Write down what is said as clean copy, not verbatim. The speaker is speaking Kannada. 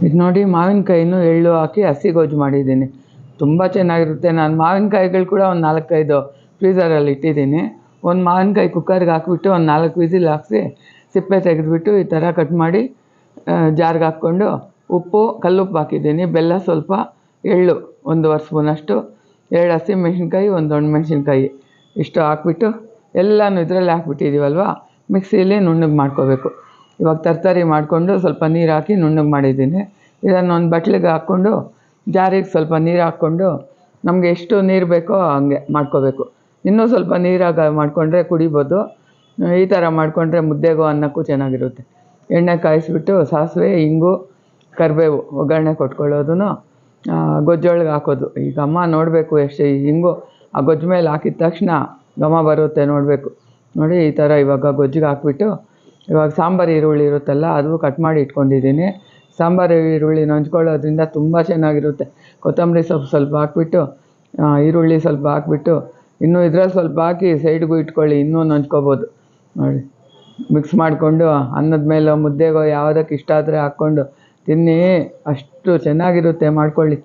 ಇದು ನೋಡಿ ಮಾವಿನಕಾಯಿನೂ ಎಳ್ಳು ಹಾಕಿ ಹಸಿ ಗೊಜ್ಜು ಮಾಡಿದ್ದೀನಿ. ತುಂಬ ಚೆನ್ನಾಗಿರುತ್ತೆ. ನಾನು ಮಾವಿನಕಾಯಿಗಳು ಕೂಡ ಒಂದು 4-5 ಫ್ರೀಝರಲ್ಲಿ ಇಟ್ಟಿದ್ದೀನಿ. ಒಂದು ಮಾವಿನಕಾಯಿ ಕುಕ್ಕರ್ಗೆ ಹಾಕ್ಬಿಟ್ಟು ಒಂದು 4 ವಿಸಿಲ್ ಹಾಕಿಸಿ ಸಿಪ್ಪೆ ತೆಗೆದುಬಿಟ್ಟು ಈ ಥರ ಕಟ್ ಮಾಡಿ ಜಾರ್ಗೆ ಹಾಕ್ಕೊಂಡು ಉಪ್ಪು ಕಲ್ಲುಪ್ಪು ಹಾಕಿದ್ದೀನಿ, ಬೆಲ್ಲ ಸ್ವಲ್ಪ, ಎಳ್ಳು 1 ಸ್ಪೂನಷ್ಟು, 2 ಹಸಿಮೆಣ್ಸಿನ್ಕಾಯಿ, 1 ಒಣಮೆಣ್ಸಿನ್ಕಾಯಿ ಇಷ್ಟು ಹಾಕ್ಬಿಟ್ಟು ಎಲ್ಲನೂ ಇದರಲ್ಲೇ ಹಾಕ್ಬಿಟ್ಟಿದ್ದೀವಲ್ವ, ಮಿಕ್ಸಿಯಲ್ಲಿ ನುಣ್ಣಗೆ ಮಾಡ್ಕೋಬೇಕು. ಇವಾಗ ತರಕಾರಿ ಮಾಡಿಕೊಂಡು ಸ್ವಲ್ಪ ನೀರು ಹಾಕಿ ನುಣ್ಣಗೆ ಮಾಡಿದ್ದೀನಿ. ಇದನ್ನು ಒಂದು ಬಟ್ಲಿಗೆ ಹಾಕ್ಕೊಂಡು ಜಾರಿಗೆ ಸ್ವಲ್ಪ ನೀರು ಹಾಕ್ಕೊಂಡು ನಮಗೆ ಎಷ್ಟು ನೀರು ಬೇಕೋ ಹಂಗೆ ಮಾಡ್ಕೋಬೇಕು. ಇನ್ನೂ ಸ್ವಲ್ಪ ನೀರಾಗ ಮಾಡಿಕೊಂಡ್ರೆ ಕುಡಿಬೋದು. ಈ ಥರ ಮಾಡಿಕೊಂಡ್ರೆ ಮುದ್ದೆಗೂ ಅನ್ನಕ್ಕೂ ಚೆನ್ನಾಗಿರುತ್ತೆ. ಎಣ್ಣೆ ಕಾಯಿಸ್ಬಿಟ್ಟು ಸಾಸಿವೆ, ಇಂಗು, ಕರಿಬೇವು ಒಗ್ಗರಣೆ ಕೊಟ್ಕೊಳ್ಳೋದನ್ನು ಗೊಜ್ಜೊಳಗೆ ಹಾಕೋದು. ಈಗ ಅಮ್ಮ ನೋಡಬೇಕು ಎಷ್ಟು ಇಂಗು ಆ ಗೊಜ್ಜು ಮೇಲೆ ಹಾಕಿದ ತಕ್ಷಣ ಘಮ ಬರುತ್ತೆ ನೋಡಬೇಕು. ನೋಡಿ ಈ ಥರ ಇವಾಗ ಗೊಜ್ಜಿಗೆ ಹಾಕ್ಬಿಟ್ಟು ಇವಾಗ ಸಾಂಬಾರು ಈರುಳ್ಳಿ ಇರುತ್ತಲ್ಲ ಅದು ಕಟ್ ಮಾಡಿ ಇಟ್ಕೊಂಡಿದ್ದೀನಿ. ಸಾಂಬಾರು ಈರುಳ್ಳಿ ನಂಚ್ಕೊಳ್ಳೋದ್ರಿಂದ ತುಂಬ ಚೆನ್ನಾಗಿರುತ್ತೆ. ಕೊತ್ತಂಬರಿ ಸೊಪ್ಪು ಸ್ವಲ್ಪ ಹಾಕ್ಬಿಟ್ಟು ಈರುಳ್ಳಿ ಸ್ವಲ್ಪ ಹಾಕ್ಬಿಟ್ಟು ಇನ್ನೂ ಇದ್ರಲ್ಲಿ ಸ್ವಲ್ಪ ಹಾಕಿ ಸೈಡ್ಗೂ ಇಟ್ಕೊಳ್ಳಿ, ಇನ್ನೂ ನಂಚ್ಕೋಬೋದು. ನೋಡಿ ಮಿಕ್ಸ್ ಮಾಡಿಕೊಂಡು ಅನ್ನದ ಮೇಲೋ ಮುದ್ದೆಗೋ ಯಾವುದಕ್ಕೆ ಇಷ್ಟ ಆದರೆ ಹಾಕ್ಕೊಂಡು ತಿನ್ನಿ, ಅಷ್ಟು ಚೆನ್ನಾಗಿರುತ್ತೆ. ಮಾಡ್ಕೊಳ್ಳಿ.